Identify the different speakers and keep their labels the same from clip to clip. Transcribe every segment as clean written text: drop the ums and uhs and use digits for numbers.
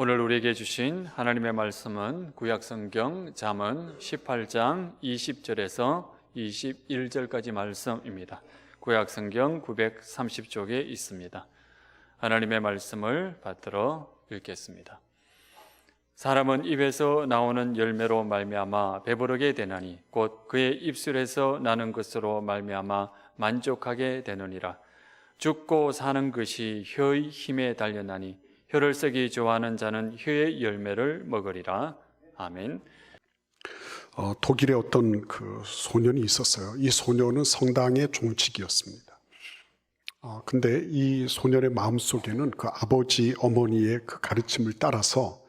Speaker 1: 오늘 우리에게 주신 하나님의 말씀은 구약성경 잠언 18장 20절에서 21절까지 말씀입니다. 구약성경 930쪽에 있습니다. 하나님의 말씀을 받들어 읽겠습니다. 사람은 입에서 나오는 열매로 말미암아 배부르게 되나니 곧 그의 입술에서 나는 것으로 말미암아 만족하게 되느니라. 죽고 사는 것이 혀의 힘에 달렸나니 혀를 쓰기 좋아하는 자는 혀의 열매를 먹으리라. 아멘.
Speaker 2: 독일에 어떤 소년이 있었어요. 이 소년은 성당의 종직이었습니다. 근데 이 소년의 마음속에는 그 아버지, 어머니의 그 가르침을 따라서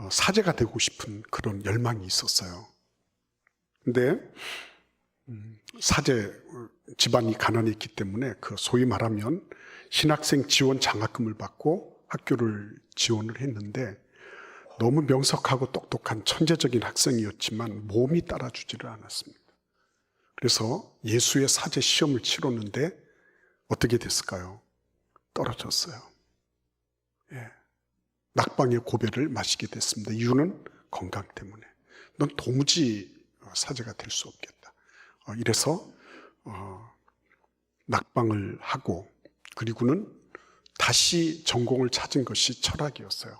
Speaker 2: 사제가 되고 싶은 그런 열망이 있었어요. 근데 사제 집안이 가난했기 때문에 그 소위 말하면 신학생 지원 장학금을 받고 학교를 지원을 했는데 너무 명석하고 똑똑한 천재적인 학생이었지만 몸이 따라주지를 않았습니다. 그래서 예수의 사제 시험을 치렀는데 어떻게 됐을까요? 떨어졌어요. 낙방의 고배를 마시게 됐습니다. 이유는 건강 때문에. 넌 도무지 사제가 될 수 없겠다. 이래서 낙방을 하고 그리고는 다시 전공을 찾은 것이 철학이었어요.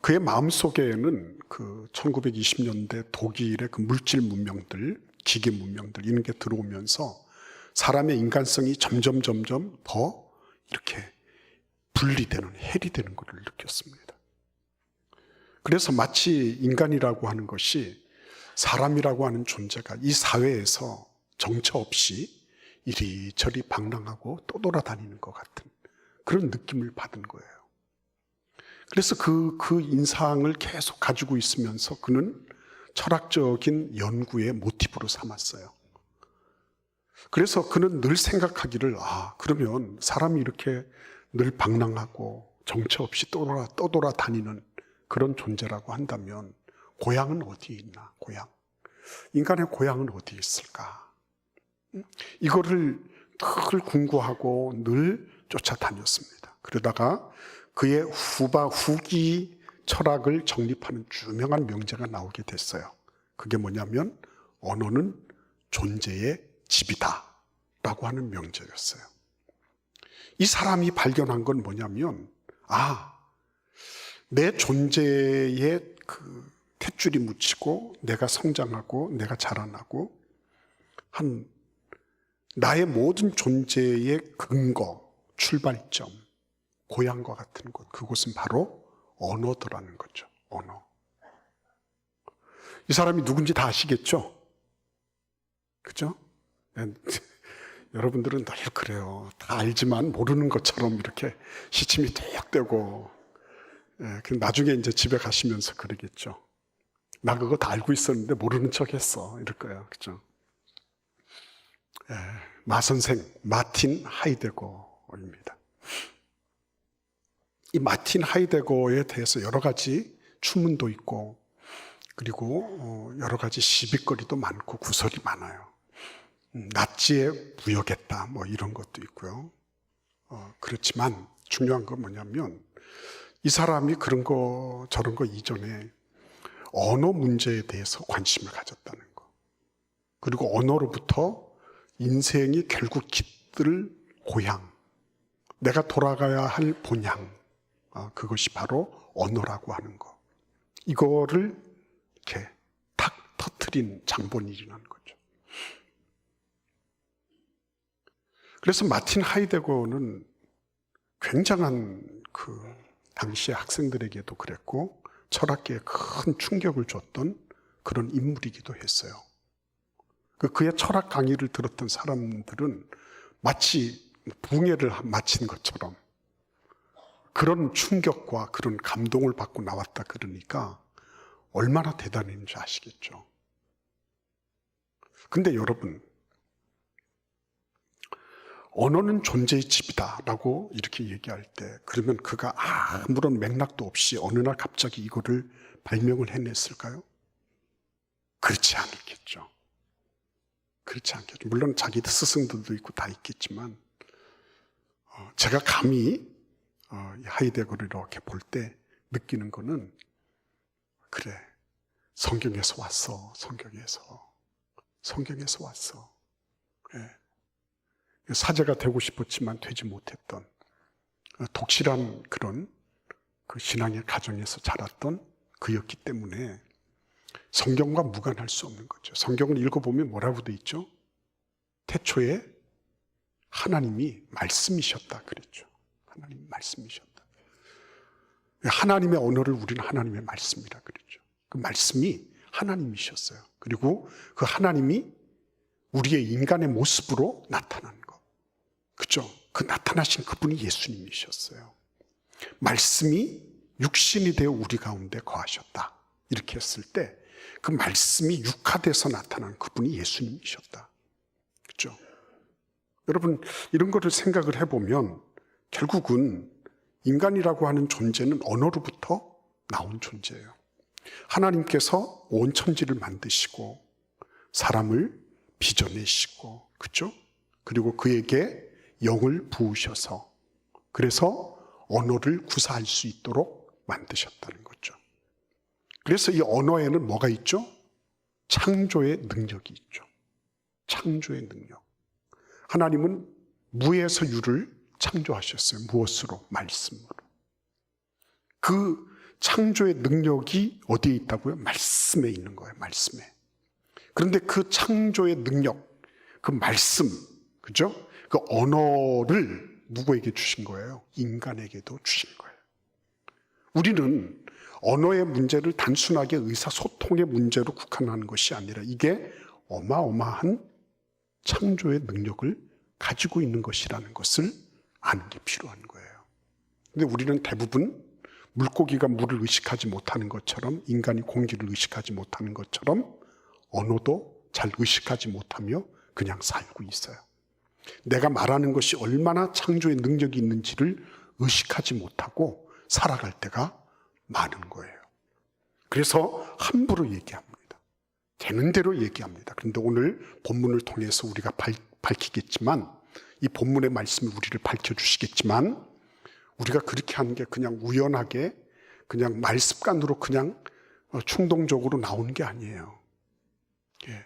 Speaker 2: 그의 마음속에는 그 1920년대 독일의 그 물질 문명들, 기계 문명들 이런 게 들어오면서 사람의 인간성이 점점 더 이렇게 분리되는, 해리되는 것을 느꼈습니다. 그래서 마치 인간이라고 하는 것이 사람이라고 하는 존재가 이 사회에서 정처 없이 이리저리 방랑하고 떠돌아다니는 것 같은 그런 느낌을 받은 거예요. 그래서 그 인상을 계속 가지고 있으면서 그는 철학적인 연구의 모티브로 삼았어요. 그래서 그는 늘 생각하기를 그러면 사람이 이렇게 늘 방랑하고 정처 없이 떠돌아다니는 그런 존재라고 한다면 고향은 어디에 있나? 고향. 인간의 고향은 어디에 있을까? 이거를 늘 궁구하고 늘 쫓아다녔습니다. 그러다가 그의 후기 철학을 정립하는 유명한 명제가 나오게 됐어요. 그게 뭐냐면 언어는 존재의 집이다 라고 하는 명제였어요. 이 사람이 발견한 건 뭐냐면 내 존재에 그 탯줄이 묻히고 내가 성장하고 내가 자라나고 한 나의 모든 존재의 근거, 출발점, 고향과 같은 곳, 그곳은 바로 언어더라는 거죠. 언어. 이 사람이 누군지 다 아시겠죠? 그죠? 여러분들은 늘 그래요. 다 알지만 모르는 것처럼 이렇게 시침이 떼역대고 나중에 이제 집에 가시면서 그러겠죠. 나 그거 다 알고 있었는데 모르는 척 했어. 이럴 거예요. 그죠? 마선생 마틴 하이데거입니다. 이 마틴 하이데거에 대해서 여러 가지 추문도 있고 그리고 여러 가지 시비거리도 많고 구설이 많아요. 나치에 부역했다 뭐 이런 것도 있고요. 그렇지만 중요한 건 뭐냐면 이 사람이 그런 거 저런 거 이전에 언어 문제에 대해서 관심을 가졌다는 거. 그리고 언어로부터 인생이 결국 깃들 고향, 내가 돌아가야 할 본향, 그것이 바로 언어라고 하는 거. 이거를 이렇게 탁 터뜨린 장본인이라는 거죠. 그래서 마틴 하이데거는 굉장한 당시의 학생들에게도 그랬고 철학계에 큰 충격을 줬던 그런 인물이기도 했어요. 그의 철학 강의를 들었던 사람들은 마치 붕해를 마친 것처럼 그런 충격과 그런 감동을 받고 나왔다 그러니까 얼마나 대단했는지 아시겠죠? 근데 여러분, 언어는 존재의 집이다 라고 이렇게 얘기할 때 그러면 그가 아무런 맥락도 없이 어느 날 갑자기 이거를 발명을 해냈을까요? 그렇지 않겠죠. 그렇지 않겠죠. 물론 자기 스승들도 있고 다 있겠지만 제가 감히 하이데거를 이렇게 볼 때 느끼는 거는, 그래, 성경에서 왔어. 성경에서 왔어. 예. 사제가 되고 싶었지만 되지 못했던 독실한 그런 그 신앙의 가정에서 자랐던 그였기 때문에 성경과 무관할 수 없는 거죠. 성경을 읽어보면 뭐라고 돼 있죠? 태초에 하나님이 말씀이셨다 그랬죠. 하나님이 말씀이셨다. 하나님의 언어를 우리는 하나님의 말씀이라 그랬죠. 그 말씀이 하나님이셨어요. 그리고 그 하나님이 우리의 인간의 모습으로 나타난 것. 그죠? 그 나타나신 그분이 예수님이셨어요. 말씀이 육신이 되어 우리 가운데 거하셨다. 이렇게 했을 때 그 말씀이 육화돼서 나타난 그분이 예수님이셨다. 그죠? 여러분, 이런 거를 생각을 해보면 결국은 인간이라고 하는 존재는 언어로부터 나온 존재예요. 하나님께서 온 천지를 만드시고 사람을 빚어내시고, 그죠? 그리고 그에게 영을 부으셔서 그래서 언어를 구사할 수 있도록 만드셨다는 거죠. 그래서 이 언어에는 뭐가 있죠? 창조의 능력이 있죠. 창조의 능력. 하나님은 무에서 유를 창조하셨어요. 무엇으로? 말씀으로. 그 창조의 능력이 어디에 있다고요? 말씀에 있는 거예요. 말씀에. 그런데 그 창조의 능력, 그 말씀, 그죠? 그 언어를 누구에게 주신 거예요? 인간에게도 주신 거예요. 우리는 언어의 문제를 단순하게 의사소통의 문제로 국한하는 것이 아니라 이게 어마어마한 창조의 능력을 가지고 있는 것이라는 것을 아는 게 필요한 거예요. 근데 우리는 대부분 물고기가 물을 의식하지 못하는 것처럼, 인간이 공기를 의식하지 못하는 것처럼 언어도 잘 의식하지 못하며 그냥 살고 있어요. 내가 말하는 것이 얼마나 창조의 능력이 있는지를 의식하지 못하고 살아갈 때가 많은 거예요. 그래서 함부로 얘기합니다. 되는 대로 얘기합니다. 그런데 오늘 본문을 통해서 우리가 밝히겠지만, 이 본문의 말씀이 우리를 밝혀주시겠지만, 우리가 그렇게 하는 게 그냥 우연하게 그냥 말습관으로 그냥 충동적으로 나오는 게 아니에요. 예.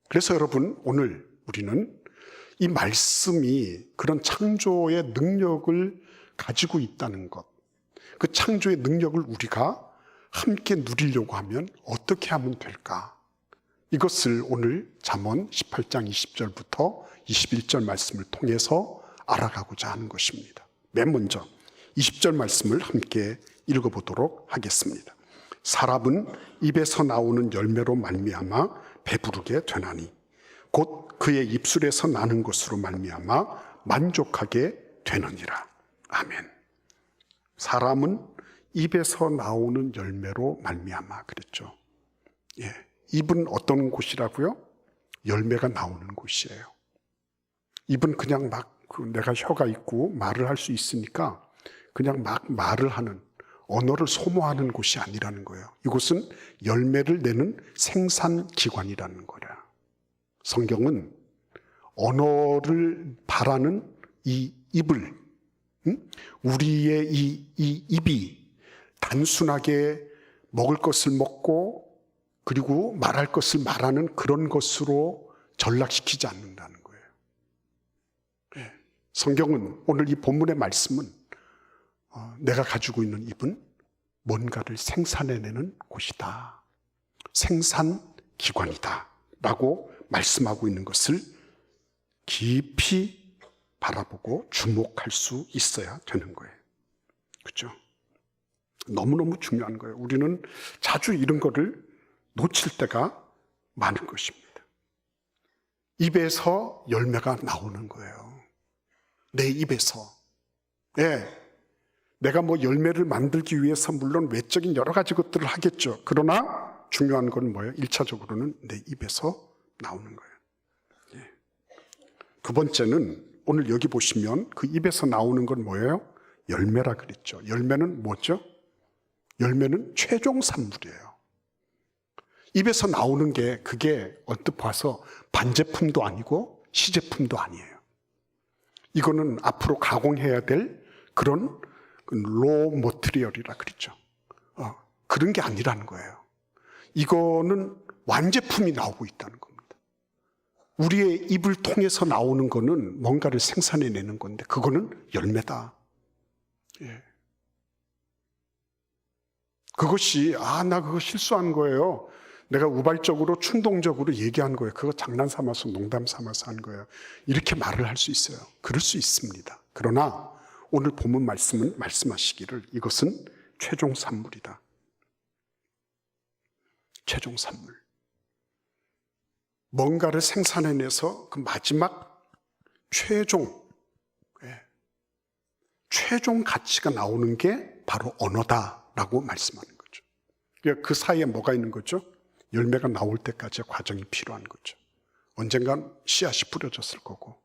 Speaker 2: 그래서 여러분, 오늘 우리는 이 말씀이 그런 창조의 능력을 가지고 있다는 것, 그 창조의 능력을 우리가 함께 누리려고 하면 어떻게 하면 될까? 이것을 오늘 잠언 18장 20절부터 21절 말씀을 통해서 알아가고자 하는 것입니다. 맨 먼저 20절 말씀을 함께 읽어보도록 하겠습니다. 사람은 입에서 나오는 열매로 말미암아 배부르게 되나니 곧 그의 입술에서 나는 것으로 말미암아 만족하게 되느니라. 아멘. 사람은 입에서 나오는 열매로 말미암아 그랬죠. 예, 입은 어떤 곳이라고요? 열매가 나오는 곳이에요. 입은 그냥 막 내가 혀가 있고 말을 할 수 있으니까 그냥 막 말을 하는, 언어를 소모하는 곳이 아니라는 거예요. 이곳은 열매를 내는 생산기관이라는 거야. 성경은 언어를 바라는 이 입을, 우리의 이 입이 단순하게 먹을 것을 먹고 그리고 말할 것을 말하는 그런 것으로 전락시키지 않는다는 거예요. 네. 성경은, 오늘 이 본문의 말씀은 내가 가지고 있는 입은 뭔가를 생산해내는 곳이다, 생산기관이다 라고 말씀하고 있는 것을 깊이 바라보고 주목할 수 있어야 되는 거예요. 그렇죠? 너무너무 중요한 거예요. 우리는 자주 이런 거를 놓칠 때가 많은 것입니다. 입에서 열매가 나오는 거예요. 내 입에서. 예. 내가 뭐 열매를 만들기 위해서 물론 외적인 여러 가지 것들을 하겠죠. 그러나 중요한 건 뭐예요? 1차적으로는 내 입에서 나오는 거예요. 예. 두 번째는 오늘 여기 보시면 그 입에서 나오는 건 뭐예요? 열매라 그랬죠. 열매는 뭐죠? 열매는 최종 산물이에요. 입에서 나오는 게 그게 언뜻 봐서 반제품도 아니고 시제품도 아니에요. 이거는 앞으로 가공해야 될 그런 로 머티리얼이라 그랬죠. 그런 게 아니라는 거예요. 이거는 완제품이 나오고 있다는 겁니다. 우리의 입을 통해서 나오는 거는 뭔가를 생산해내는 건데 그거는 열매다. 예. 그것이 나 그거 실수한 거예요. 내가 우발적으로 충동적으로 얘기한 거예요. 그거 장난 삼아서 농담 삼아서 한 거예요. 이렇게 말을 할 수 있어요. 그럴 수 있습니다. 그러나 오늘 본문 말씀은 말씀하시기를 이것은 최종 산물이다. 최종 산물. 뭔가를 생산해내서 그 마지막 최종 가치가 나오는 게 바로 언어다라고 말씀하는 거죠. 그러니까 그 사이에 뭐가 있는 거죠? 열매가 나올 때까지의 과정이 필요한 거죠. 언젠간 씨앗이 뿌려졌을 거고,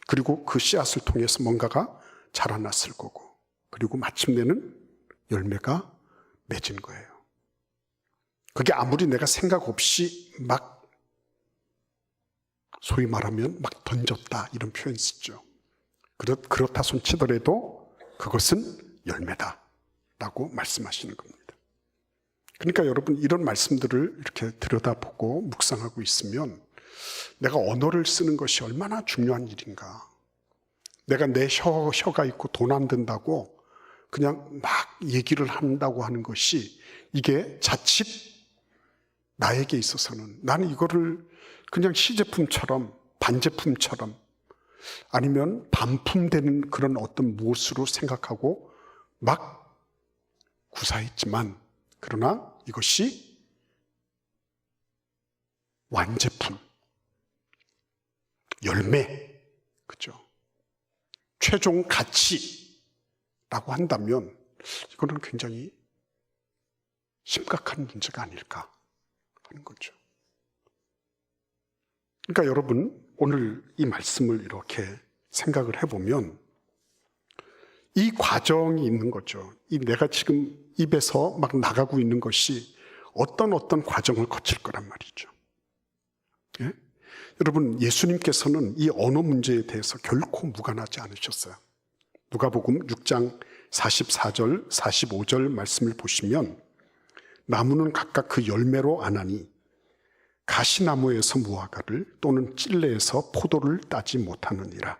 Speaker 2: 그리고 그 씨앗을 통해서 뭔가가 자라났을 거고, 그리고 마침내는 열매가 맺은 거예요. 그게 아무리 내가 생각 없이 막 소위 말하면 막 던졌다 이런 표현 쓰죠. 그렇다 손 치더라도 그것은 열매다라고 말씀하시는 겁니다. 그러니까 여러분 이런 말씀들을 이렇게 들여다보고 묵상하고 있으면 내가 언어를 쓰는 것이 얼마나 중요한 일인가. 내가 내 혀가 있고 돈 안 든다고 그냥 막 얘기를 한다고 하는 것이 이게 자칫 나에게 있어서는 나는 이거를 그냥 시제품처럼 반제품처럼 아니면 반품되는 그런 어떤 무엇으로 생각하고 막 구사했지만 그러나 이것이 완제품, 열매, 그죠? 최종 가치라고 한다면 이거는 굉장히 심각한 문제가 아닐까 하는 거죠. 그러니까 여러분 오늘 이 말씀을 이렇게 생각을 해보면 이 과정이 있는 거죠. 이 내가 지금 입에서 막 나가고 있는 것이 어떤 과정을 거칠 거란 말이죠. 예? 여러분 예수님께서는 이 언어 문제에 대해서 결코 무관하지 않으셨어요. 누가복음 6장 44절 45절 말씀을 보시면 나무는 각각 그 열매로 아나니 가시나무에서 무화과를 또는 찔레에서 포도를 따지 못하느니라.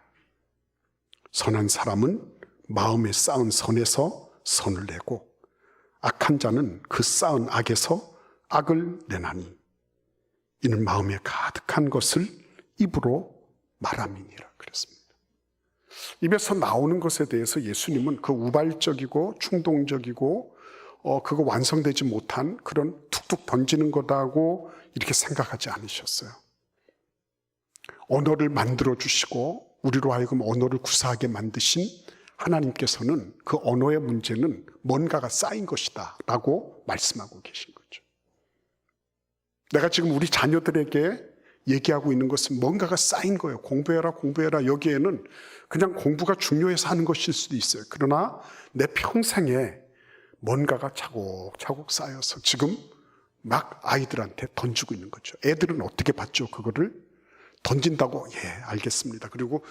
Speaker 2: 선한 사람은 마음에 쌓은 선에서 선을 내고 악한 자는 그 쌓은 악에서 악을 내나니 이는 마음에 가득한 것을 입으로 말함이니라 그랬습니다. 입에서 나오는 것에 대해서 예수님은 그 우발적이고 충동적이고 그거 완성되지 못한 그런 툭툭 던지는 거다고 이렇게 생각하지 않으셨어요. 언어를 만들어 주시고 우리로 하여금 언어를 구사하게 만드신 하나님께서는 그 언어의 문제는 뭔가가 쌓인 것이다 라고 말씀하고 계신 거죠. 내가 지금 우리 자녀들에게 얘기하고 있는 것은 뭔가가 쌓인 거예요. 공부해라. 여기에는 그냥 공부가 중요해서 하는 것일 수도 있어요. 그러나 내 평생에 뭔가가 차곡차곡 쌓여서 지금 막 아이들한테 던지고 있는 거죠. 애들은 어떻게 받죠? 그거를 던진다고 알겠습니다. 그리고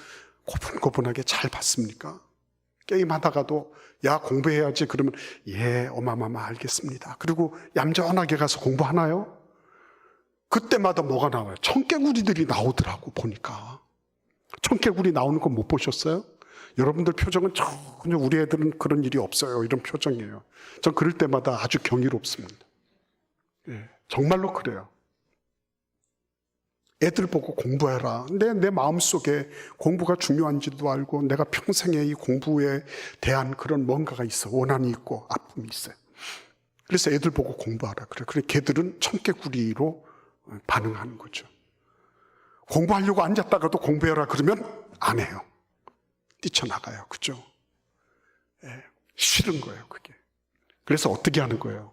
Speaker 2: 고분고분하게 잘 받습니까? 게임하다가도 야 공부해야지 그러면 어마마마 알겠습니다. 그리고 얌전하게 가서 공부하나요? 그때마다 뭐가 나와요? 청개구리들이 나오더라고 보니까. 청개구리 나오는 거 못 보셨어요? 여러분들 표정은 전혀 우리 애들은 그런 일이 없어요 이런 표정이에요. 전 그럴 때마다 아주 경이롭습니다. 정말로 그래요. 애들 보고 공부해라. 내 마음속에 공부가 중요한지도 알고 내가 평생에 이 공부에 대한 그런 뭔가가 있어. 원한이 있고 아픔이 있어요. 그래서 애들 보고 공부하라 그래. 그래 걔들은 청개구리로 반응하는 거죠. 공부하려고 앉았다가도 공부해라 그러면 안 해요. 뛰쳐나가요. 그죠? 싫은 거예요 그게. 그래서 어떻게 하는 거예요?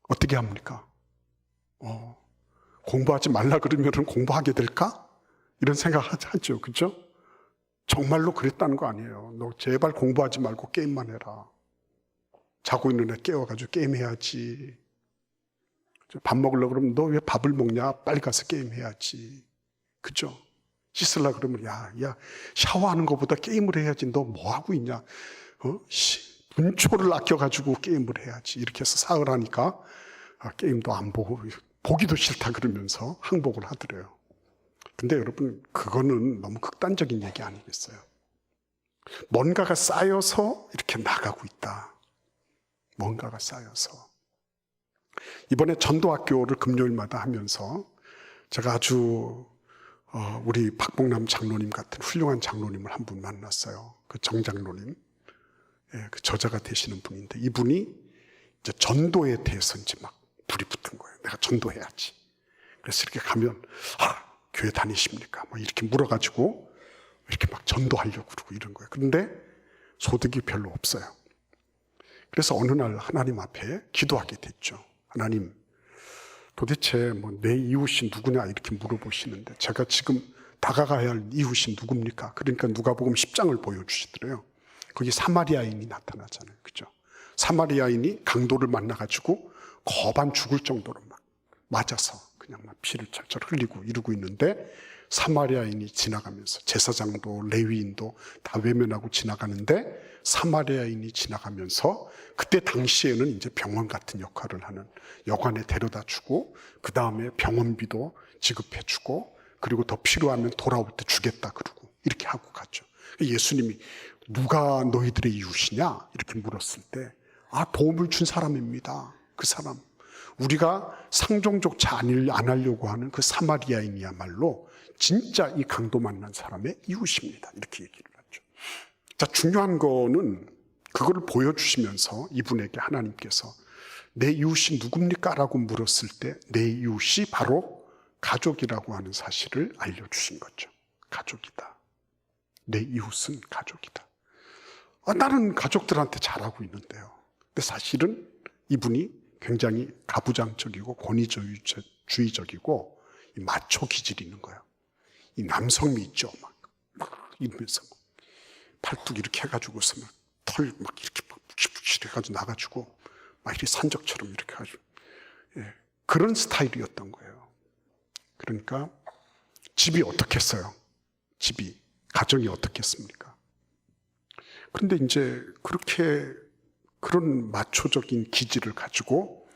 Speaker 2: 어떻게 합니까? 공부하지 말라 그러면 공부하게 될까? 이런 생각 하죠. 그죠? 정말로 그랬다는 거 아니에요. 너 제발 공부하지 말고 게임만 해라. 자고 있는 애 깨워가지고 게임해야지. 밥 먹으려고 그러면 너 왜 밥을 먹냐? 빨리 가서 게임해야지. 그죠? 씻으려고 그러면 야 샤워하는 것보다 게임을 해야지. 너 뭐 하고 있냐? 분초를 아껴가지고 게임을 해야지. 이렇게 해서 사흘하니까 게임도 안 보고 보기도 싫다 그러면서 항복을 하더래요. 근데 여러분, 그거는 너무 극단적인 얘기 아니겠어요? 뭔가가 쌓여서 이렇게 나가고 있다. 뭔가가 쌓여서. 이번에 전도학교를 금요일마다 하면서 제가 아주 우리 박봉남 장로님 같은 훌륭한 장로님을 한 분 만났어요. 그 정장로님, 그 저자가 되시는 분인데, 이분이 이제 전도에 대해서 이제 막 불이 붙은 거예요. 내가 전도해야지. 그래서 이렇게 가면 교회 다니십니까? 뭐 이렇게 물어가지고 이렇게 막 전도하려고 그러고 이런 거예요. 그런데 소득이 별로 없어요. 그래서 어느 날 하나님 앞에 기도하게 됐죠. 하나님, 도대체 뭐 내 이웃이 누구냐 이렇게 물어보시는데 제가 지금 다가가야 할 이웃이 누굽니까? 그러니까 누가복음 10장을 보여주시더래요. 거기 사마리아인이 나타나잖아요. 그죠? 사마리아인이 강도를 만나가지고 거반 죽을 정도로 막 맞아서 그냥 막 피를 철철 흘리고 이러고 있는데, 사마리아인이 지나가면서 제사장도 레위인도 다 외면하고 지나가는데, 사마리아인이 지나가면서 그때 당시에는 이제 병원 같은 역할을 하는 여관에 데려다 주고, 그 다음에 병원비도 지급해 주고, 그리고 더 필요하면 돌아올 때 주겠다 그러고 이렇게 하고 갔죠. 예수님이 누가 너희들의 이웃이냐 이렇게 물었을 때, 도움을 준 사람입니다. 그 사람, 우리가 상종조차 안 하려고 하는 그 사마리아인이야말로 진짜 이 강도 만난 사람의 이웃입니다. 이렇게 얘기를 하죠. 자, 중요한 거는 그걸 보여주시면서 이분에게 하나님께서 내 이웃이 누굽니까? 라고 물었을 때 내 이웃이 바로 가족이라고 하는 사실을 알려주신 거죠. 가족이다. 내 이웃은 가족이다. 나는 가족들한테 잘하고 있는데요. 근데 사실은 이분이 굉장히 가부장적이고 권위주의적이고 마초 기질이 있는 거예요. 이 남성미 있죠. 막 이러면서 팔뚝 이렇게 해가지고서 털 막 이렇게 막 푹실푹실 해가지고 나가지고 막 이렇게 산적처럼 이렇게 해가지고 그런 스타일이었던 거예요. 그러니까 집이 어떻겠어요? 집이, 가정이 어떻겠습니까? 그런데 이제 그렇게 그런 마초적인 기질을 가지고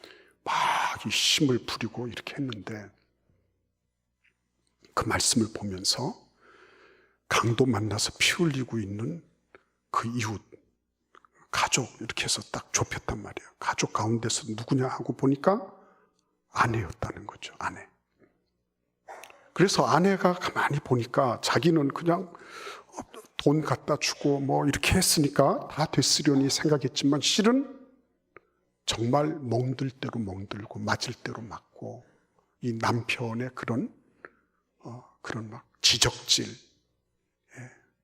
Speaker 2: 막 이 힘을 부리고 이렇게 했는데, 그 말씀을 보면서 강도 만나서 피 흘리고 있는 그 이웃, 가족 이렇게 해서 딱 좁혔단 말이에요. 가족 가운데서 누구냐 하고 보니까 아내였다는 거죠. 아내. 그래서 아내가 가만히 보니까 자기는 그냥 돈 갖다 주고 뭐 이렇게 했으니까 다 됐으려니 생각했지만, 실은 정말 멍들 대로 멍들고 맞을 대로 맞고, 이 남편의 그런 막 지적질,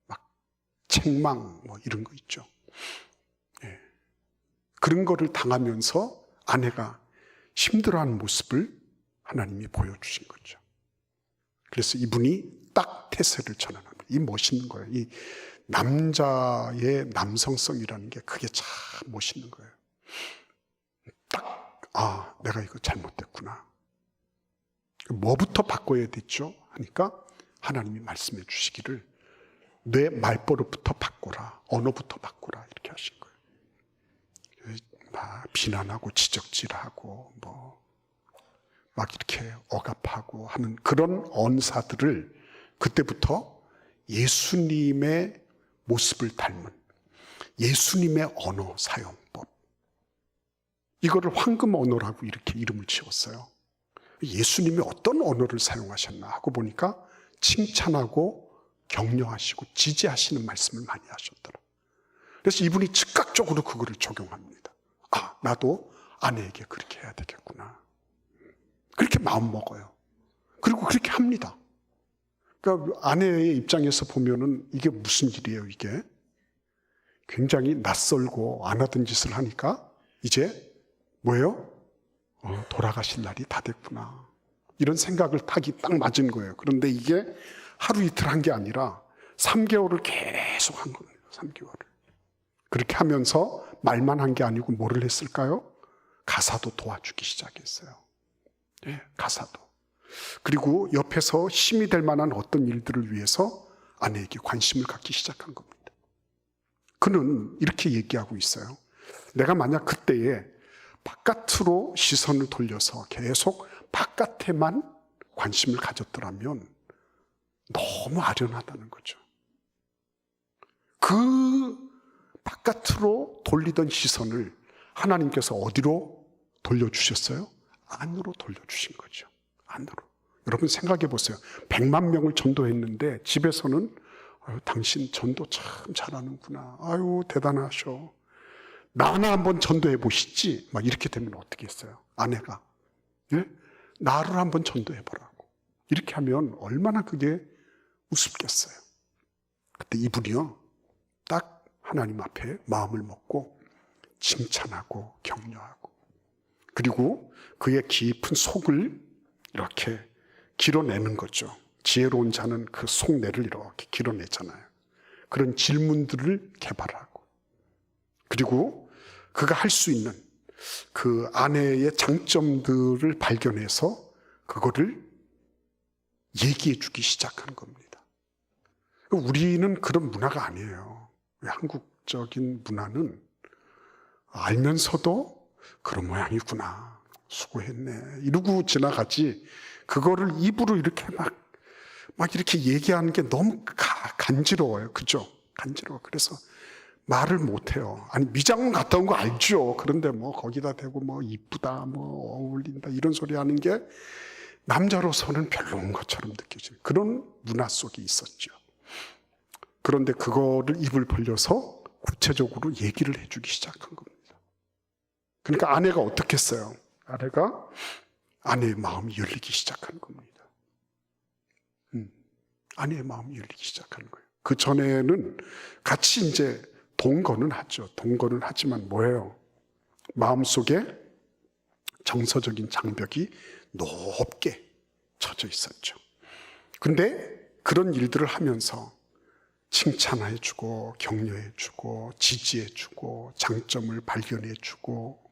Speaker 2: 막 책망 뭐 이런 거 있죠. 그런 거를 당하면서 아내가 힘들어하는 모습을 하나님이 보여주신 거죠. 그래서 이분이 딱 태세를 전환합니다. 이 멋있는 거예요. 이 남자의 남성성이라는 게 그게 참 멋있는 거예요. 딱, 내가 이거 잘못됐구나. 뭐부터 바꿔야 됐죠? 하니까 하나님이 말씀해 주시기를 내 말버릇부터 바꿔라. 언어부터 바꿔라. 이렇게 하신 거예요. 막 비난하고 지적질하고 막 이렇게 억압하고 하는 그런 언사들을 그때부터 예수님의 모습을 닮은 예수님의 언어 사용법, 이거를 황금 언어라고 이렇게 이름을 지었어요. 예수님이 어떤 언어를 사용하셨나 하고 보니까 칭찬하고 격려하시고 지지하시는 말씀을 많이 하셨더라고요. 그래서 이분이 즉각적으로 그거를 적용합니다. 나도 아내에게 그렇게 해야 되겠구나. 그렇게 마음 먹어요. 그리고 그렇게 합니다. 그러니까 아내의 입장에서 보면은 이게 무슨 일이에요, 이게? 굉장히 낯설고 안 하던 짓을 하니까 이제 뭐예요? 돌아가실 날이 다 됐구나. 이런 생각을 타기 딱 맞은 거예요. 그런데 이게 하루 이틀 한 게 아니라 3개월을 계속 한 거예요. 3개월을. 그렇게 하면서 말만 한 게 아니고 뭐를 했을까요? 가사도 도와주기 시작했어요. 가사도. 그리고 옆에서 힘이 될 만한 어떤 일들을 위해서 아내에게 관심을 갖기 시작한 겁니다. 그는 이렇게 얘기하고 있어요. 내가 만약 그때에 바깥으로 시선을 돌려서 계속 바깥에만 관심을 가졌더라면 너무 아련하다는 거죠. 그 바깥으로 돌리던 시선을 하나님께서 어디로 돌려주셨어요? 안으로 돌려주신 거죠. 안으로. 여러분 생각해 보세요. 100만 명을 전도했는데 집에서는 아유, 당신 전도 참 잘하는구나. 아유, 대단하셔. 나 하나 한번 전도해 보시지. 막 이렇게 되면 어떻게 했어요? 아내가. 예? 나를 한번 전도해 보라고. 이렇게 하면 얼마나 그게 우습겠어요. 그때 이분이요. 딱 하나님 앞에 마음을 먹고 칭찬하고 격려하고 그리고 그의 깊은 속을 이렇게 길어내는 거죠. 지혜로운 자는 그 속내를 이렇게 길어내잖아요. 그런 질문들을 개발하고 그리고 그가 할 수 있는 그 아내의 장점들을 발견해서 그거를 얘기해 주기 시작한 겁니다. 우리는 그런 문화가 아니에요. 한국적인 문화는 알면서도 그런 모양이구나, 수고했네 이러고 지나가지, 그거를 입으로 이렇게 막 이렇게 얘기하는 게 너무 간지러워요. 그죠? 간지러워. 그래서 말을 못해요. 아니, 미장원 갔다 온 거 알죠? 그런데 뭐 거기다 대고 뭐 이쁘다, 뭐 어울린다 이런 소리 하는 게 남자로서는 별로인 것처럼 느껴지는 그런 문화 속에 있었죠. 그런데 그거를 입을 벌려서 구체적으로 얘기를 해주기 시작한 겁니다. 그러니까 아내가 어떻게 했어요? 아내가 아내의 마음이 열리기 시작한 겁니다. 아내의 마음이 열리기 시작하는 거예요. 그 전에는 같이 이제 동거는 하죠. 동거는 하지만 뭐예요? 마음속에 정서적인 장벽이 높게 쳐져 있었죠. 근데 그런 일들을 하면서 칭찬해주고 격려해주고 지지해주고 장점을 발견해주고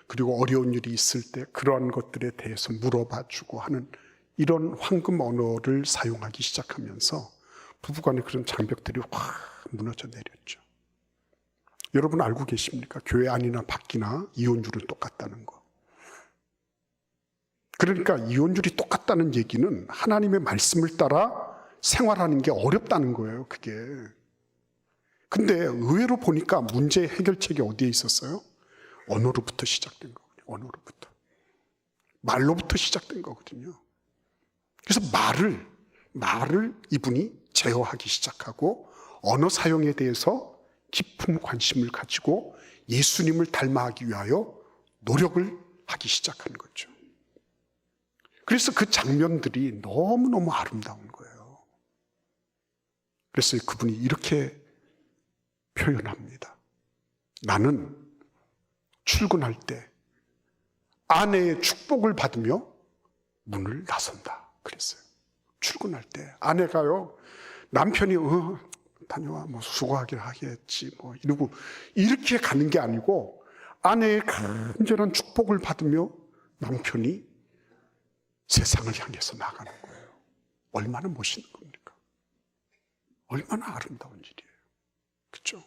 Speaker 2: 그리고 어려운 일이 있을 때 그러한 것들에 대해서 물어봐주고 하는 이런 황금 언어를 사용하기 시작하면서 부부간의 그런 장벽들이 확 무너져 내렸죠. 여러분 알고 계십니까? 교회 안이나 밖이나 이혼율은 똑같다는 거. 그러니까 이혼율이 똑같다는 얘기는 하나님의 말씀을 따라 생활하는 게 어렵다는 거예요, 그게. 근데 의외로 보니까 문제의 해결책이 어디에 있었어요? 언어로부터 시작된 거거든요. 언어로부터. 말로부터 시작된 거거든요. 그래서 말을 이분이 제어하기 시작하고 언어 사용에 대해서 깊은 관심을 가지고 예수님을 닮아가기 위하여 노력을 하기 시작한 거죠. 그래서 그 장면들이 너무너무 아름다운 거예요. 그래서 그분이 이렇게 표현합니다. 나는 출근할 때 아내의 축복을 받으며 문을 나선다. 그랬어요. 출근할 때 아내가요, 남편이 다녀와 뭐 수고하긴 하겠지 뭐 이러고 이렇게 가는 게 아니고 아내의 간절한 축복을 받으며 남편이 세상을 향해서 나가는 거예요. 얼마나 멋있는 겁니까? 얼마나 아름다운 일이에요. 그렇죠?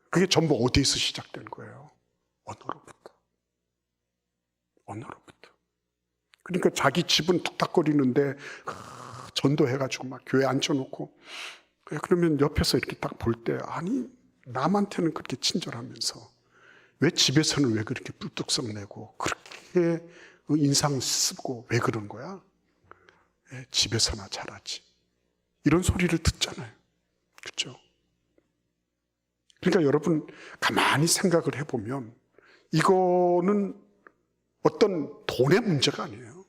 Speaker 2: 그게 전부 어디에서 시작된 거예요? 언어로부터. 언어로부터. 그러니까 자기 집은 툭탁거리는데 전도해가지고 막 교회 앉혀놓고 그러면 옆에서 이렇게 딱 볼 때 아니 남한테는 그렇게 친절하면서 왜 집에서는 왜 그렇게 뿔뚝성 내고 그렇게 인상 쓰고 왜 그런 거야? 집에서나 잘하지. 이런 소리를 듣잖아요. 그렇죠? 그러니까 여러분 가만히 생각을 해보면 이거는 어떤 돈의 문제가 아니에요.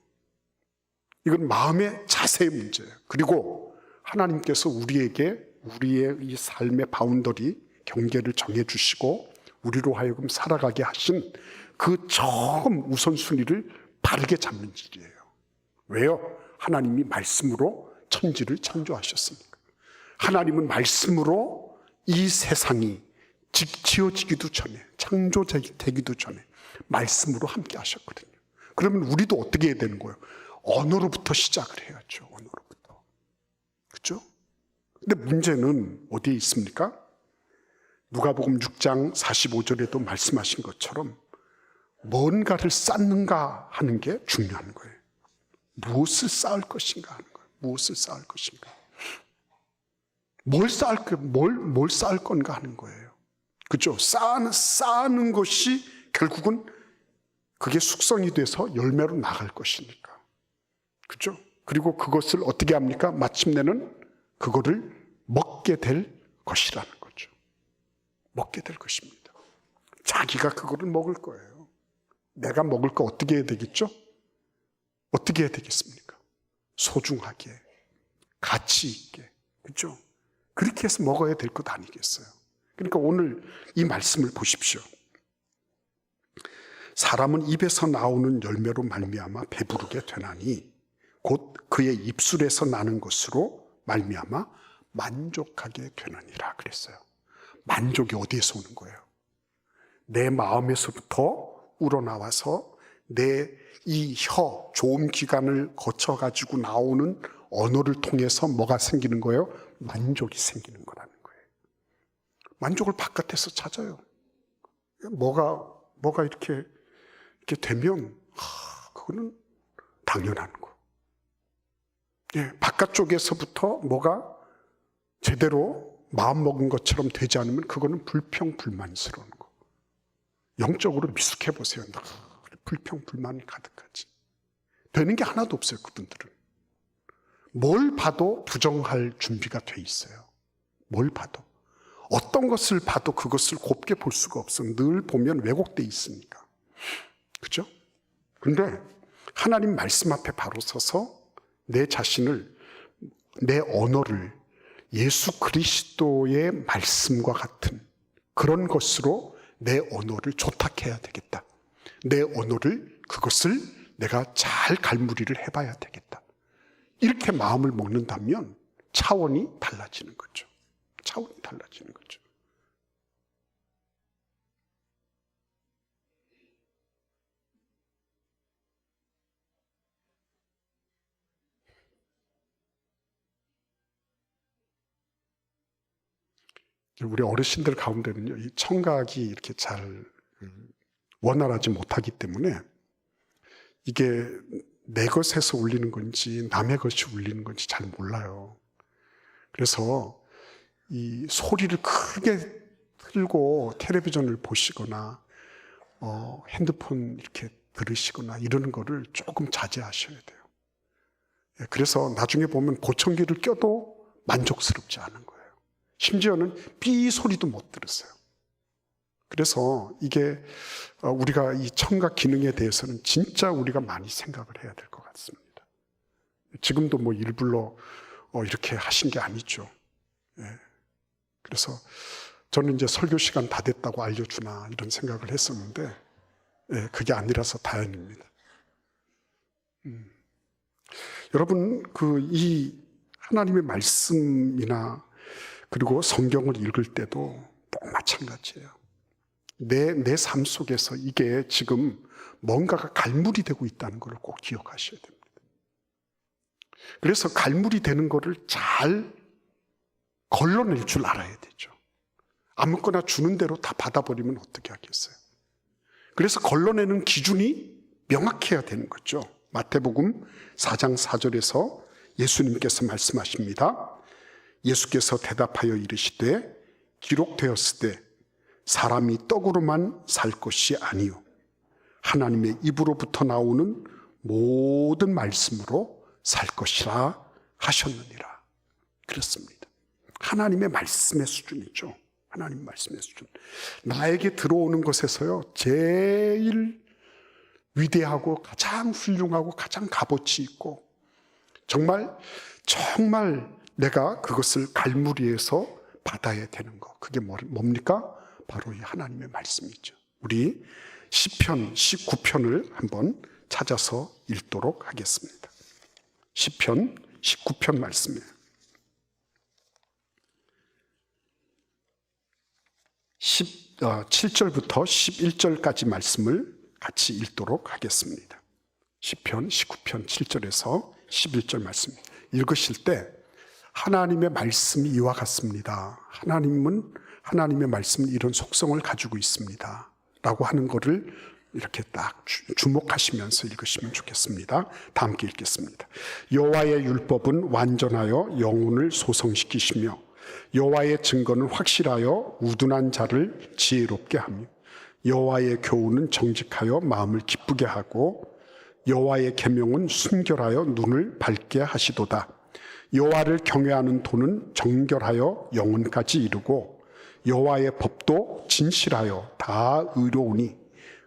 Speaker 2: 이건 마음의 자세의 문제예요. 그리고 하나님께서 우리에게 우리의 이 삶의 바운더리, 경계를 정해주시고 우리로 하여금 살아가게 하신 그 처음 우선순위를 바르게 잡는 일이에요. 왜요? 하나님이 말씀으로 천지를 창조하셨으니까. 하나님은 말씀으로 이 세상이 지어지기도 전에, 창조되기도 전에 말씀으로 함께 하셨거든요. 그러면 우리도 어떻게 해야 되는 거예요? 언어로부터 시작을 해야죠. 언어로부터. 그렇죠? 근데 문제는 어디에 있습니까? 누가복음 6장 45절에도 말씀하신 것처럼 뭔가를 쌓는가 하는 게 중요한 거예요. 무엇을 쌓을 것인가 하는 거예요. 무엇을 쌓을 것인가. 뭘 쌓을 건가 하는 거예요. 그죠? 쌓는 것이 결국은 그게 숙성이 돼서 열매로 나갈 것이니까. 그죠? 그리고 그것을 어떻게 합니까? 마침내는 그거를 먹게 될 것이라는 거죠. 먹게 될 것입니다. 자기가 그거를 먹을 거예요. 내가 먹을 거 어떻게 해야 되겠죠? 어떻게 해야 되겠습니까? 소중하게, 가치 있게, 그죠? 그렇게 해서 먹어야 될 것 아니겠어요? 그러니까 오늘 이 말씀을 보십시오. 사람은 입에서 나오는 열매로 말미암아 배부르게 되나니 곧 그의 입술에서 나는 것으로 말미암아 만족하게 되느니라 그랬어요. 만족이 어디에서 오는 거예요? 내 마음에서부터 우러나와서 내 이 조음기관을 거쳐가지고 나오는 언어를 통해서 뭐가 생기는 거예요? 만족이 생기는 거라는 거예요. 만족을 바깥에서 찾아요. 뭐가 이렇게 되면 그거는 당연한 거. 예, 바깥쪽에서부터 뭐가 제대로 마음 먹은 것처럼 되지 않으면 그거는 불평불만스러운 거. 영적으로 미숙해 보세요. 불평불만이 가득하지. 되는 게 하나도 없어요, 그분들은. 뭘 봐도 부정할 준비가 돼 있어요. 뭘 봐도. 어떤 것을 봐도 그것을 곱게 볼 수가 없어. 늘 보면 왜곡돼 있으니까. 그죠? 근데 하나님 말씀 앞에 바로 서서 내 자신을, 내 언어를 예수 그리스도의 말씀과 같은 그런 것으로 내 언어를 조탁해야 되겠다. 내 언어를, 그것을 내가 잘 갈무리를 해봐야 되겠다. 이렇게 마음을 먹는다면 차원이 달라지는 거죠. 차원이 달라지는 거죠. 우리 어르신들 가운데는요, 이 청각이 이렇게 잘 원활하지 못하기 때문에 이게 내 것에서 울리는 건지 남의 것이 울리는 건지 잘 몰라요. 그래서 이 소리를 크게 틀고 텔레비전을 보시거나 핸드폰 이렇게 들으시거나 이러는 거를 조금 자제하셔야 돼요. 그래서 나중에 보면 보청기를 껴도 만족스럽지 않은 거예요. 심지어는 삐 소리도 못 들었어요. 그래서 이게 우리가 이 청각 기능에 대해서는 진짜 우리가 많이 생각을 해야 될 것 같습니다. 지금도 뭐 일부러 이렇게 하신 게 아니죠. 예. 그래서 저는 이제 설교 시간 다 됐다고 알려주나 이런 생각을 했었는데, 예, 그게 아니라서 다행입니다. 여러분, 이 하나님의 말씀이나 그리고 성경을 읽을 때도 꼭 마찬가지예요. 내 삶 속에서 이게 지금 뭔가가 갈무리 되고 있다는 걸 꼭 기억하셔야 됩니다. 그래서 갈무리 되는 거를 잘 걸러낼 줄 알아야 되죠. 아무거나 주는 대로 다 받아버리면 어떻게 하겠어요? 그래서 걸러내는 기준이 명확해야 되는 거죠. 마태복음 4장 4절에서 예수님께서 말씀하십니다. 예수께서 대답하여 이르시되 기록되었으되 사람이 떡으로만 살 것이 아니요 하나님의 입으로부터 나오는 모든 말씀으로 살 것이라 하셨느니라. 그렇습니다. 하나님의 말씀의 수준이죠. 하나님 말씀의 수준. 나에게 들어오는 것에서요, 제일 위대하고 가장 훌륭하고 가장 값어치 있고 정말 내가 그것을 갈무리해서 받아야 되는 거. 그게 뭡니까? 바로 이 하나님의 말씀이죠. 우리 시편 19편을 한번 찾아서 읽도록 하겠습니다. 시편 19편 말씀이에요. 7절부터 11절까지 말씀을 같이 읽도록 하겠습니다. 시편 19편 7절에서 11절 말씀 읽으실 때 하나님의 말씀이 이와 같습니다. 하나님의 말씀은 이런 속성을 가지고 있습니다. 라고 하는 것을 이렇게 딱 주목하시면서 읽으시면 좋겠습니다. 다 함께 읽겠습니다. 여호와의 율법은 완전하여 영혼을 소성시키시며 여호와의 증거는 확실하여 우둔한 자를 지혜롭게 하며 여호와의 교훈은 정직하여 마음을 기쁘게 하고 여호와의 계명은 순결하여 눈을 밝게 하시도다. 여호와를 경외하는 도는 정결하여 영혼까지 이루고 여호와의 법도 진실하여 다 의로우니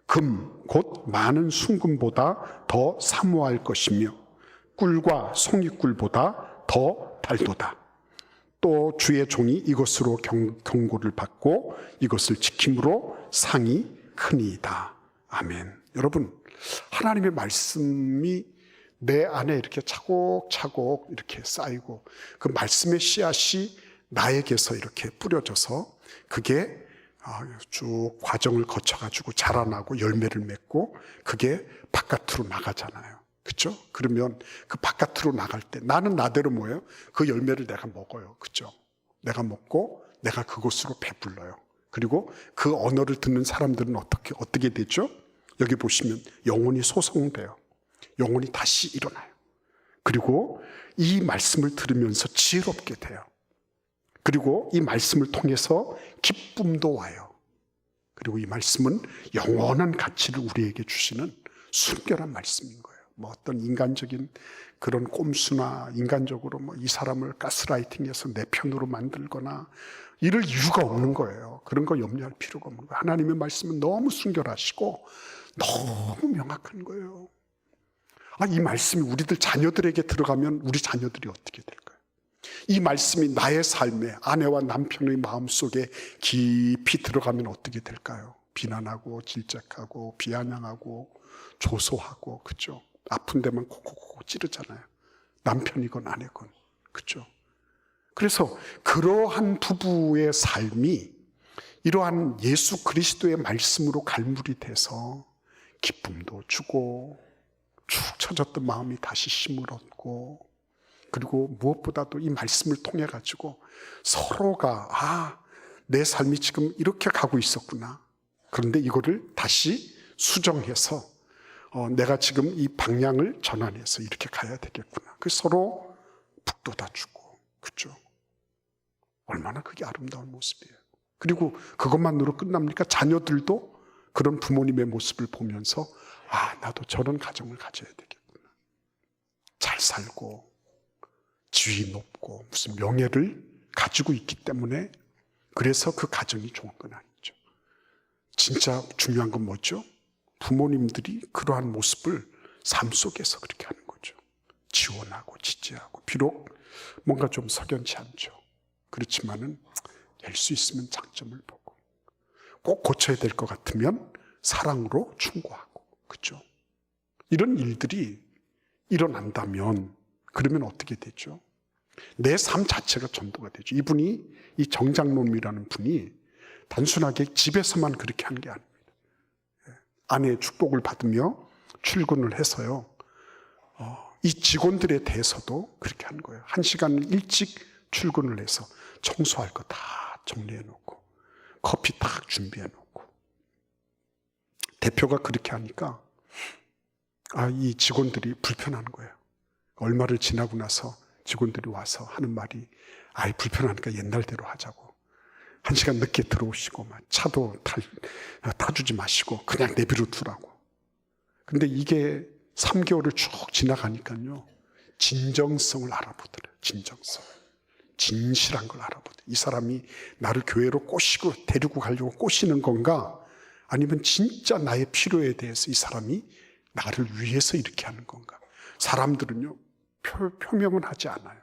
Speaker 2: 금 곧 많은 순금보다 더 사모할 것이며 꿀과 송이꿀보다 더 달도다. 또 주의 종이 이것으로 경고를 받고 이것을 지킴으로 상이 크니이다. 아멘. 여러분, 하나님의 말씀이 내 안에 이렇게 차곡차곡 이렇게 쌓이고 그 말씀의 씨앗이 나에게서 이렇게 뿌려져서 그게 쭉 과정을 거쳐가지고 자라나고 열매를 맺고 그게 바깥으로 나가잖아요. 그렇죠? 그러면 그 바깥으로 나갈 때 나는 나대로 뭐예요? 그 열매를 내가 먹어요. 그렇죠? 내가 먹고 내가 그것으로 배불러요. 그리고 그 언어를 듣는 사람들은 어떻게 되죠? 여기 보시면 영혼이 소성돼요. 영혼이 다시 일어나요. 그리고 이 말씀을 들으면서 지혜롭게 돼요. 그리고 이 말씀을 통해서 기쁨도 와요. 그리고 이 말씀은 영원한 가치를 우리에게 주시는 순결한 말씀인 거예요. 뭐 어떤 인간적인 그런 꼼수나 인간적으로 뭐 이 사람을 가스라이팅해서 내 편으로 만들거나 이럴 이유가 없는 거예요. 그런 거 염려할 필요가 없는 거예요. 하나님의 말씀은 너무 순결하시고 너무 명확한 거예요. 이 말씀이 우리들 자녀들에게 들어가면 우리 자녀들이 어떻게 될까요? 이 말씀이 나의 삶에 아내와 남편의 마음속에 깊이 들어가면 어떻게 될까요? 비난하고 질책하고 비아냥하고 조소하고 그죠? 아픈 데만 콕콕콕 찌르잖아요. 남편이건 아내건 그죠? 그래서 그러한 부부의 삶이 이러한 예수 그리스도의 말씀으로 갈물이 돼서 기쁨도 주고 축 처졌던 마음이 다시 힘을 얻고 그리고 무엇보다도 이 말씀을 통해 가지고 서로가 내 삶이 지금 이렇게 가고 있었구나. 그런데 이거를 다시 수정해서 내가 지금 이 방향을 전환해서 이렇게 가야 되겠구나. 그 서로 북돋아주고 그렇죠? 얼마나 그게 아름다운 모습이에요. 그리고 그것만으로 끝납니까? 자녀들도 그런 부모님의 모습을 보면서 나도 저런 가정을 가져야 되겠구나. 잘 살고 지위 높고 무슨 명예를 가지고 있기 때문에 그래서 그 가정이 좋은 건 아니죠. 진짜 중요한 건 뭐죠? 부모님들이 그러한 모습을 삶 속에서 그렇게 하는 거죠. 지원하고 지지하고 비록 뭔가 좀 석연치 않죠. 그렇지만은 될 수 있으면 장점을 보고 꼭 고쳐야 될 것 같으면 사랑으로 충고하고 그렇죠? 이런 일들이 일어난다면 그러면 어떻게 되죠? 내 삶 자체가 전도가 되죠. 이 정장놈이라는 분이 단순하게 집에서만 그렇게 하는 게 아닙니다. 아내의 축복을 받으며 출근을 해서요. 이 직원들에 대해서도 그렇게 하는 거예요. 1시간 일찍 출근을 해서 청소할 거 다 정리해 놓고 커피 딱 준비해 놓고 대표가 그렇게 하니까 이 직원들이 불편한 거예요. 얼마를 지나고 나서 직원들이 와서 하는 말이 불편하니까 옛날대로 하자고 1시간 늦게 들어오시고 차도 타주지 마시고 그냥 내비로 두라고. 근데 이게 3개월을 쭉 지나가니까요 진정성을 알아보더래요. 진실한 걸 알아보더래요. 이 사람이 나를 교회로 꼬시고 데리고 가려고 꼬시는 건가 아니면 진짜 나의 필요에 대해서 이 사람이 나를 위해서 이렇게 하는 건가. 사람들은요 표명은 하지 않아요.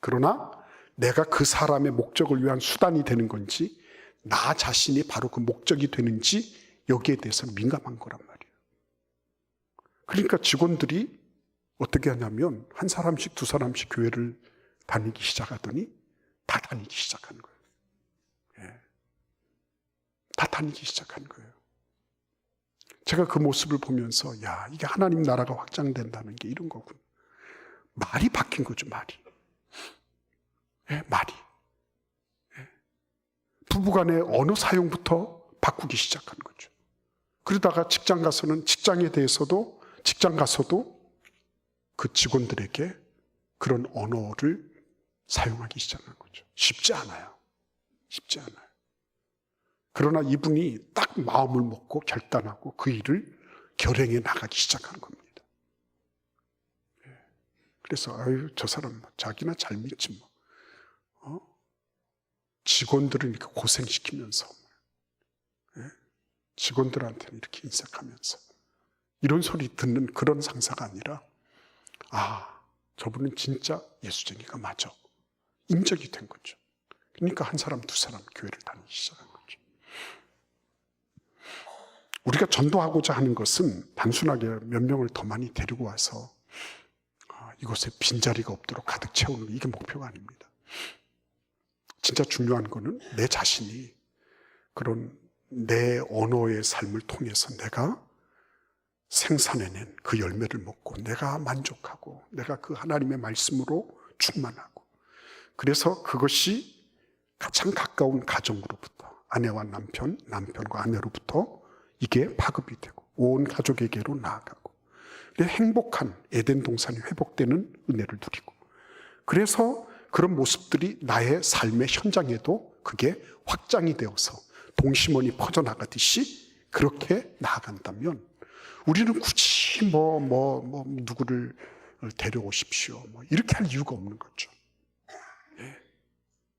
Speaker 2: 그러나 내가 그 사람의 목적을 위한 수단이 되는 건지 나 자신이 바로 그 목적이 되는지 여기에 대해서 민감한 거란 말이에요. 그러니까 직원들이 어떻게 하냐면 한 사람씩 두 사람씩 교회를 다니기 시작하더니 다 다니기 시작하는 거예요. 다 다니기 시작하는 거예요. 제가 그 모습을 보면서 야, 이게 하나님 나라가 확장된다는 게 이런 거군. 말이 바뀐 거죠, 말이. 예, 말이. 예. 부부간의 언어 사용부터 바꾸기 시작한 거죠. 그러다가 직장 가서는 직장에 대해서도 직장 가서도 그 직원들에게 그런 언어를 사용하기 시작한 거죠. 쉽지 않아요. 쉽지 않아요. 그러나 이분이 딱 마음을 먹고 결단하고 그 일을 결행해 나가기 시작한 겁니다. 그래서 아유, 저 사람 자기나 잘 믿지 뭐. 직원들을 이렇게 고생시키면서 직원들한테는 이렇게 인색하면서 이런 소리 듣는 그런 상사가 아니라 아, 저분은 진짜 예수쟁이가 맞아. 인정이 된 거죠. 그러니까 한 사람 두 사람 교회를 다니기 시작한 거죠. 우리가 전도하고자 하는 것은 단순하게 몇 명을 더 많이 데리고 와서 이곳에 빈자리가 없도록 가득 채우는 이게 목표가 아닙니다. 진짜 중요한 거는 내 자신이 그런 내 언어의 삶을 통해서 내가 생산해낸 그 열매를 먹고 내가 만족하고 내가 그 하나님의 말씀으로 충만하고 그래서 그것이 가장 가까운 가정으로부터 아내와 남편, 남편과 아내로부터 이게 파급이 되고 온 가족에게로 나아가고 행복한 에덴 동산이 회복되는 은혜를 누리고 그래서 그런 모습들이 나의 삶의 현장에도 그게 확장이 되어서 동심원이 퍼져나가듯이 그렇게 나아간다면 우리는 굳이 누구를 데려오십시오 이렇게 할 이유가 없는 거죠.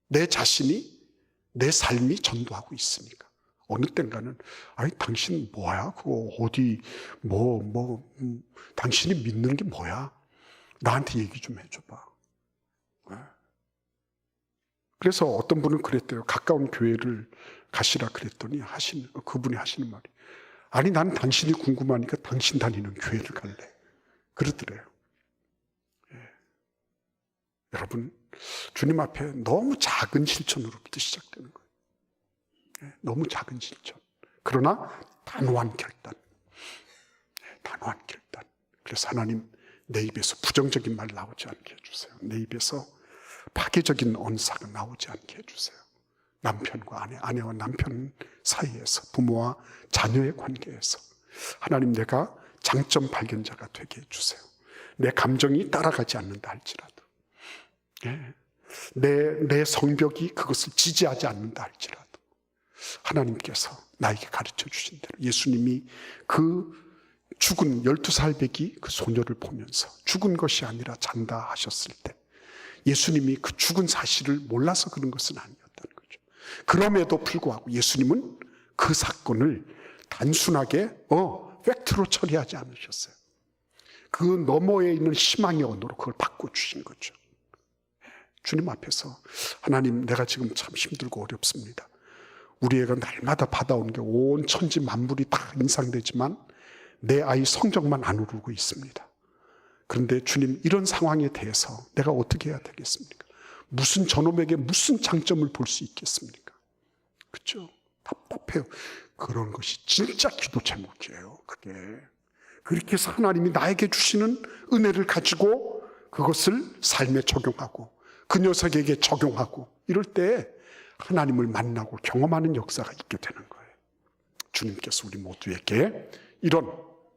Speaker 2: 내 자신이 내 삶이 전도하고 있으니까 어느 땐가는 아니 당신 뭐야? 그거 어디 당신이 믿는 게 뭐야? 나한테 얘기 좀 해줘봐. 그래서 어떤 분은 그랬대요. 가까운 교회를 가시라 그랬더니 그분이 하시는 말이 아니 난 당신이 궁금하니까 당신 다니는 교회를 갈래. 그러더래요. 여러분 주님 앞에 너무 작은 실천으로부터 시작되는 거예요. 너무 작은 실천. 그러나 단호한 결단. 단호한 결단. 그래서 하나님 내 입에서 부정적인 말 나오지 않게 해주세요. 내 입에서 파괴적인 언사가 나오지 않게 해주세요. 남편과 아내와 남편 사이에서 부모와 자녀의 관계에서 하나님 내가 장점 발견자가 되게 해주세요. 내 감정이 따라가지 않는다 할지라도 내 성벽이 그것을 지지하지 않는다 할지라도 하나님께서 나에게 가르쳐 주신 대로 예수님이 그 죽은 12살배기 그 소녀를 보면서 죽은 것이 아니라 잔다 하셨을 때 예수님이 그 죽은 사실을 몰라서 그런 것은 아니었다는 거죠. 그럼에도 불구하고 예수님은 그 사건을 단순하게 팩트로 처리하지 않으셨어요. 그 너머에 있는 희망의 언어로 그걸 바꿔주신 거죠. 주님 앞에서 하나님 내가 지금 참 힘들고 어렵습니다. 우리 애가 날마다 받아온 게 온 천지 만물이 다 인상되지만 내 아이 성적만 안 오르고 있습니다. 그런데 주님 이런 상황에 대해서 내가 어떻게 해야 되겠습니까? 무슨 저놈에게 무슨 장점을 볼 수 있겠습니까? 그렇죠? 답답해요. 그런 것이 진짜 기도 제목이에요. 그게 그렇게 해서 하나님이 나에게 주시는 은혜를 가지고 그것을 삶에 적용하고 그 녀석에게 적용하고 이럴 때 하나님을 만나고 경험하는 역사가 있게 되는 거예요. 주님께서 우리 모두에게 이런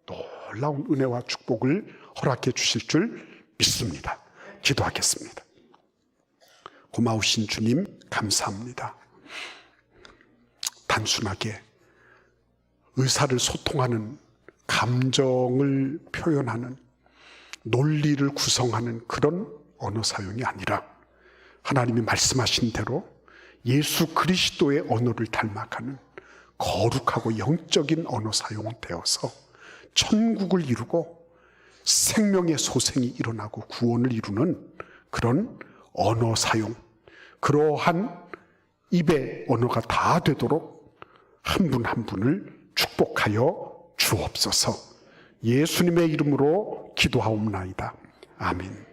Speaker 2: 놀라운 은혜와 축복을 허락해 주실 줄 믿습니다. 기도하겠습니다. 고마우신 주님 감사합니다. 단순하게 의사를 소통하는 감정을 표현하는 논리를 구성하는 그런 언어 사용이 아니라 하나님이 말씀하신 대로 예수 그리스도의 언어를 닮아가는 거룩하고 영적인 언어 사용되어서 천국을 이루고 생명의 소생이 일어나고 구원을 이루는 그런 언어 사용, 그러한 입의 언어가 다 되도록 한 분 한 분을 축복하여 주옵소서. 예수님의 이름으로 기도하옵나이다. 아멘.